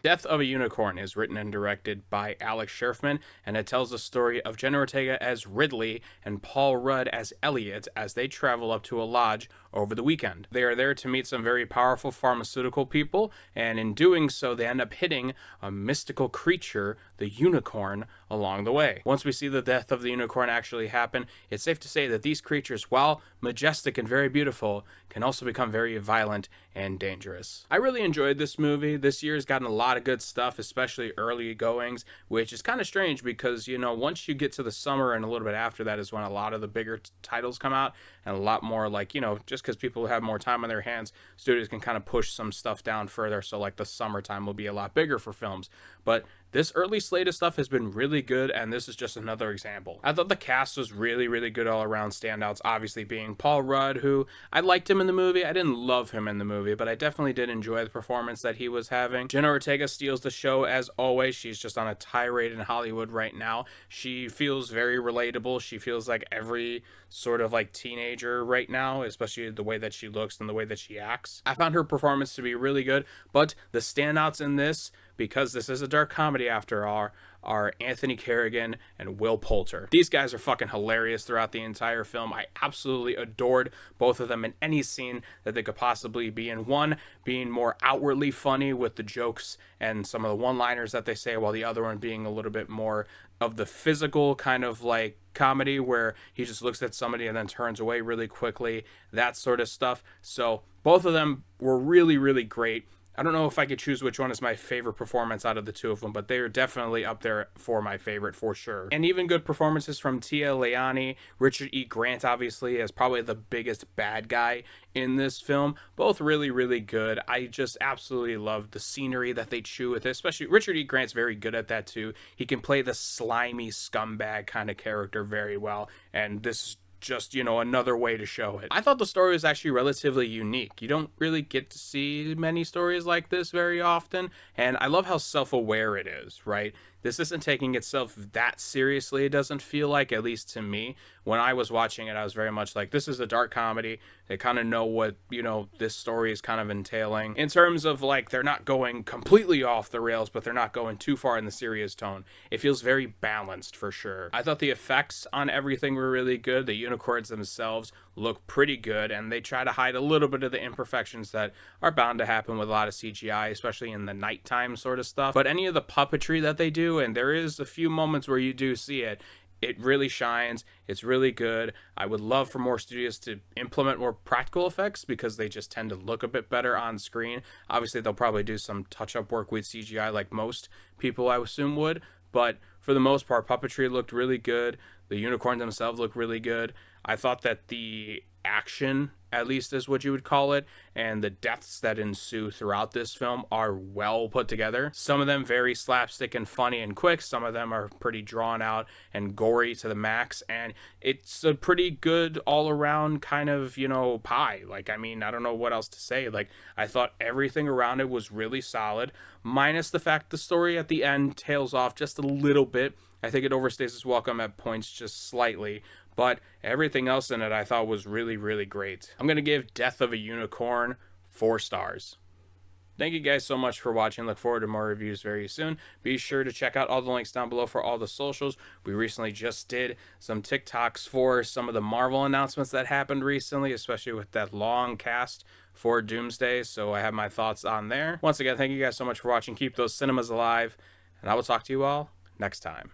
Death of a Unicorn is written and directed by Alex Scharfman, and it tells the story of Jenna Ortega as Ridley and Paul Rudd as Elliot as they travel up to a lodge over the weekend. They are there to meet some very powerful pharmaceutical people, and in doing so, they end up hitting a mystical creature, the unicorn, along the way. Once we see the death of the unicorn actually happen, it's safe to say that these creatures, while majestic and very beautiful, can also become very violent and dangerous. I really enjoyed this movie. This year's gotten a lot of good stuff, especially early goings, which is kind of strange because, you know, once you get to the summer and a little bit after that is when a lot of the bigger titles come out, and a lot more, like, you know, just because people have more time on their hands, studios can kind of push some stuff down further, so like the summertime will be a lot bigger for films. But this early slate of stuff has been really good, and this is just another example. I thought the cast was really, really good all around. Standouts obviously being Paul Rudd, who I liked him in the movie. I didn't love him in the movie, but I definitely did enjoy the performance that he was having. Jenna Ortega steals the show as always. She's just on a tirade in Hollywood right now. She feels very relatable. She feels like every sort of like teenager right now, especially the way that she looks and the way that she acts. I found her performance to be really good, but the standouts in this, because this is a dark comedy after all, are Anthony Carrigan and Will Poulter. These guys are fucking hilarious throughout the entire film. I absolutely adored both of them in any scene that they could possibly be in. One being more outwardly funny with the jokes and some of the one-liners that they say, while the other one being a little bit more of the physical kind of like comedy where he just looks at somebody and then turns away really quickly, that sort of stuff. So both of them were really, really great. I don't know if I could choose which one is my favorite performance out of the two of them, but they are definitely up there for my favorite for sure. And even good performances from Tia Leoni, Richard E. Grant obviously as probably the biggest bad guy in this film. Both really, really good. I just absolutely love the scenery that they chew with it, especially Richard E. Grant's very good at that too. He can play the slimy scumbag kind of character very well, and this is just, you know, another way to show it. I thought the story was actually relatively unique. You don't really get to see many stories like this very often, and I love how self-aware it is, right? This isn't taking itself that seriously, it doesn't feel like, at least to me. When I was watching it, I was very much like, this is a dark comedy. They kind of know what, you know, this story is kind of entailing. In terms of, like, they're not going completely off the rails, but they're not going too far in the serious tone. It feels very balanced, for sure. I thought the effects on everything were really good. The unicorns themselves look pretty good, and they try to hide a little bit of the imperfections that are bound to happen with a lot of CGI, especially in the nighttime sort of stuff. But any of the puppetry that they do, and there is a few moments where you do see it, it really shines. It's really good. I would love for more studios to implement more practical effects because they just tend to look a bit better on screen. Obviously, they'll probably do some touch-up work with CGI like most people, I assume, would. But for the most part, puppetry looked really good. The unicorns themselves look really good. I thought that the action, at least is what you would call it, and the deaths that ensue throughout this film are well put together. Some of them very slapstick and funny and quick. Some of them are pretty drawn out and gory to the max, and it's a pretty good all-around kind of, you know, pie. Like, I mean, I don't know what else to say. Like, I thought everything around it was really solid, minus the fact the story at the end tails off just a little bit. I think it overstays its welcome at points just slightly, but everything else in it I thought was really, really great. I'm going to give Death of a Unicorn 4 stars. Thank you guys so much for watching. Look forward to more reviews very soon. Be sure to check out all the links down below for all the socials. We recently just did some TikToks for some of the Marvel announcements that happened recently, especially with that long cast for Doomsday, so I have my thoughts on there. Once again, thank you guys so much for watching. Keep those cinemas alive, and I will talk to you all next time.